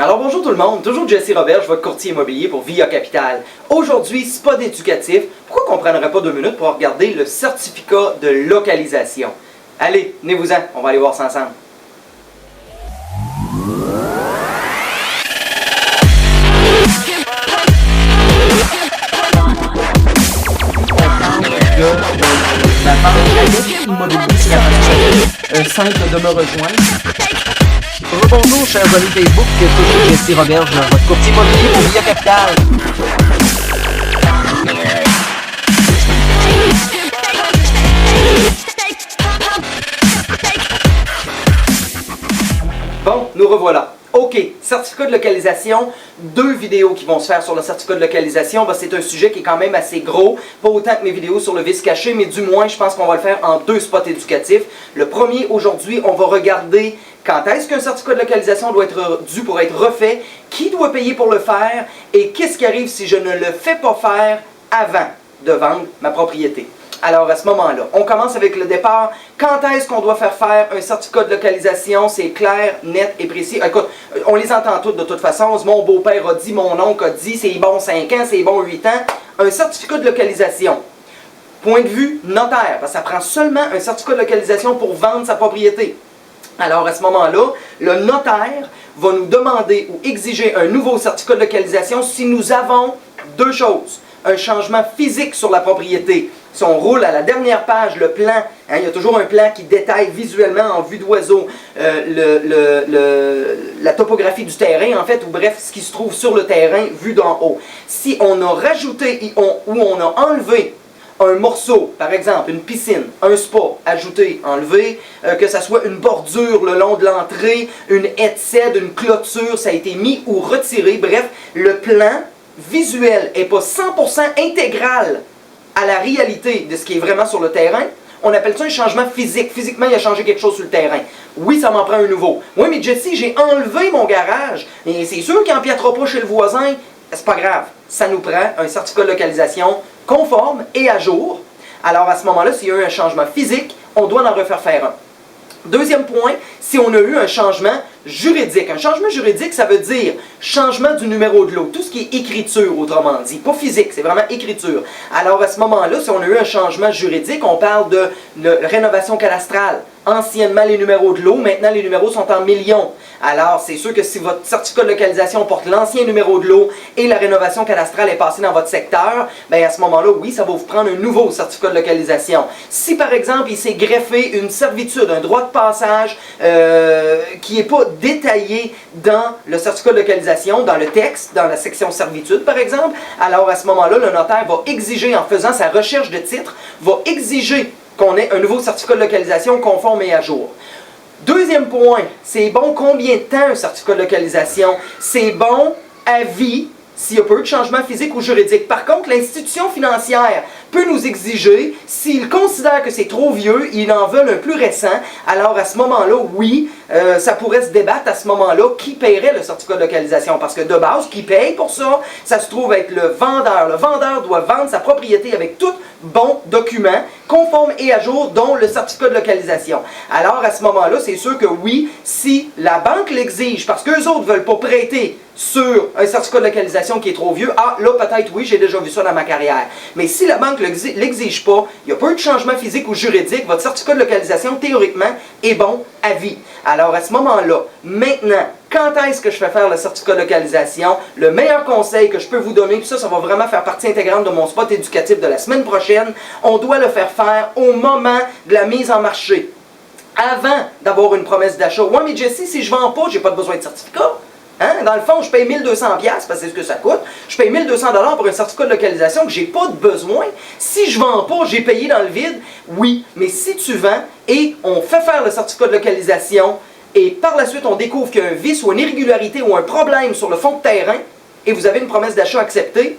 Alors bonjour tout le monde, toujours Jesse Robert, votre courtier immobilier pour Via Capital. Aujourd'hui, spot éducatif. Pourquoi qu'on ne prendrait pas 2 minutes pour regarder le certificat de localisation? Allez, venez-vous-en, on va aller voir ça ensemble. La vente immobilier, simple de me rejoindre. Bonjour, chers amis Facebook, toujours Jesse Roberge, votre courtier immobilier pour Via Capital. Bon, nous revoilà. OK, certificat de localisation, 2 vidéos qui vont se faire sur le certificat de localisation. C'est un sujet qui est quand même assez gros, pas autant que mes vidéos sur le vice caché, mais du moins, je pense qu'on va le faire en 2 spots éducatifs. Le premier, aujourd'hui, on va regarder quand est-ce qu'un certificat de localisation doit être dû pour être refait, qui doit payer pour le faire et qu'est-ce qui arrive si je ne le fais pas faire avant de vendre ma propriété. Alors, à ce moment-là, on commence avec le départ. Quand est-ce qu'on doit faire un certificat de localisation? C'est clair, net et précis. Écoute, on les entend toutes de toute façon. Mon beau-père a dit, mon oncle a dit, c'est bon 5 ans, c'est bon 8 ans. Un certificat de localisation. Point de vue notaire, parce que ça prend seulement un certificat de localisation pour vendre sa propriété. Alors, à ce moment-là, le notaire va nous demander ou exiger un nouveau certificat de localisation si nous avons 2 choses. Un changement physique sur la propriété. Si on roule à la dernière page, le plan, il y a toujours un plan qui détaille visuellement en vue d'oiseau la topographie du terrain, en fait, ou bref, ce qui se trouve sur le terrain vu d'en haut. Si on a rajouté ou on a enlevé un morceau, par exemple une piscine, un spa, ajouté, enlevé, que ça soit une bordure le long de l'entrée, une haie de cèdre, une clôture, ça a été mis ou retiré, bref, le plan visuel n'est pas 100% intégral à la réalité de ce qui est vraiment sur le terrain, on appelle ça un changement physique. Physiquement, il a changé quelque chose sur le terrain. Oui, ça m'en prend un nouveau. Oui, mais Jesse, j'ai enlevé mon garage. Et c'est sûr qu'il n'empiètera pas chez le voisin. C'est pas grave. Ça nous prend un certificat de localisation conforme et à jour. Alors, à ce moment-là, s'il y a eu un changement physique, on doit en refaire faire un. Deuxième point, si on a eu un changement juridique. Un changement juridique, ça veut dire changement du numéro de lot. Tout ce qui est écriture, autrement dit. Pas physique, c'est vraiment écriture. Alors, à ce moment-là, si on a eu un changement juridique, on parle de rénovation cadastrale. Anciennement, les numéros de lot, maintenant, les numéros sont en millions. Alors, c'est sûr que si votre certificat de localisation porte l'ancien numéro de lot et la rénovation cadastrale est passée dans votre secteur, bien à ce moment-là, oui, ça va vous prendre un nouveau certificat de localisation. Si, par exemple, il s'est greffé une servitude, un droit de passage qui n'est pas détaillé dans le certificat de localisation, dans le texte, dans la section servitude, par exemple, alors à ce moment-là, le notaire va exiger, en faisant sa recherche de titre, va exiger qu'on ait un nouveau certificat de localisation conforme et à jour. Deuxième point, c'est bon combien de temps un certificat de localisation? C'est bon à vie s'il y a peu de changement physique ou juridique. Par contre, l'institution financière peut nous exiger, s'il considère que c'est trop vieux, ils en veulent un plus récent, alors à ce moment-là, oui, ça pourrait se débattre à ce moment-là qui paierait le certificat de localisation. Parce que de base, qui paye pour ça, ça se trouve être le vendeur. Le vendeur doit vendre sa propriété avec tout bon document, conforme et à jour, dont le certificat de localisation. Alors à ce moment-là, c'est sûr que oui, si la banque l'exige, parce qu'eux autres ne veulent pas prêter sur un certificat de localisation qui est trop vieux, ah là peut-être oui, j'ai déjà vu ça dans ma carrière. Mais si la banque ne l'exige pas, il n'y a pas eu de changement physique ou juridique, votre certificat de localisation théoriquement est bon à vie. Alors à ce moment-là, maintenant, quand est-ce que je fais faire le certificat de localisation? Le meilleur conseil que je peux vous donner, puis ça va vraiment faire partie intégrante de mon spot éducatif de la semaine prochaine, on doit le faire faire au moment de la mise en marché. Avant d'avoir une promesse d'achat. Ouais, mais Jesse, si je ne vends pas, j'ai pas besoin de certificat. Hein? Dans le fond, je paye 1200$ parce que c'est ce que ça coûte. Je paye 1200$ pour un certificat de localisation que j'ai pas de besoin. Si je ne vends pas, j'ai payé dans le vide. Oui, mais si tu vends et on fait faire le certificat de localisation et par la suite on découvre qu'il y a un vice ou une irrégularité ou un problème sur le fond de terrain et vous avez une promesse d'achat acceptée,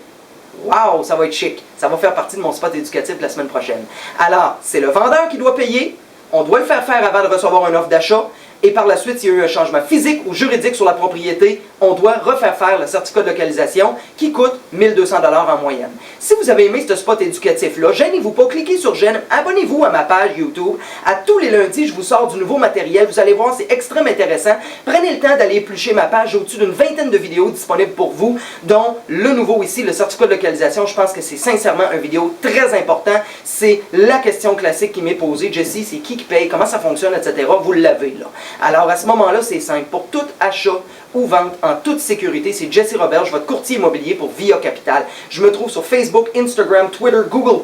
waouh, ça va être chic. Ça va faire partie de mon spot éducatif la semaine prochaine. Alors, c'est le vendeur qui doit payer. On doit le faire faire avant de recevoir une offre d'achat. et par la suite, s'il y a eu un changement physique ou juridique sur la propriété, on doit refaire faire le certificat de localisation qui coûte 1 200 $ en moyenne. Si vous avez aimé ce spot éducatif-là, gênez-vous pas, cliquez sur j'aime, abonnez-vous à ma page YouTube. À tous les lundis, je vous sors du nouveau matériel. Vous allez voir, c'est extrêmement intéressant. Prenez le temps d'aller éplucher ma page. J'ai au-dessus d'une vingtaine de vidéos disponibles pour vous, dont le nouveau ici, le certificat de localisation. Je pense que c'est sincèrement une vidéo très important. C'est la question classique qui m'est posée. Jessie, c'est qui paye, comment ça fonctionne, etc. Vous l'avez là. Alors à ce moment-là, c'est simple. Pour tout achat ou vente en toute sécurité, c'est Jesse Roberge, votre courtier immobilier pour Via Capital. Je me trouve sur Facebook, Instagram, Twitter, Google+.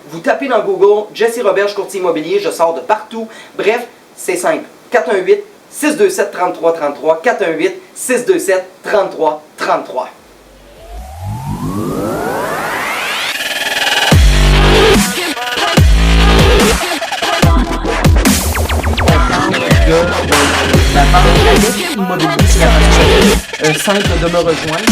Vous tapez dans Google Jesse Roberge, courtier immobilier, je sors de partout. Bref, c'est simple. 418-627-3333. 418-627-3333. La vente immobilier, c'est un simple de me rejoindre.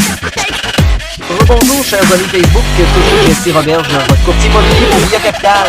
Rebonjour, chers amis Facebook, toujours Jesse Roberge, votre courtier immobilier pour Via Capital.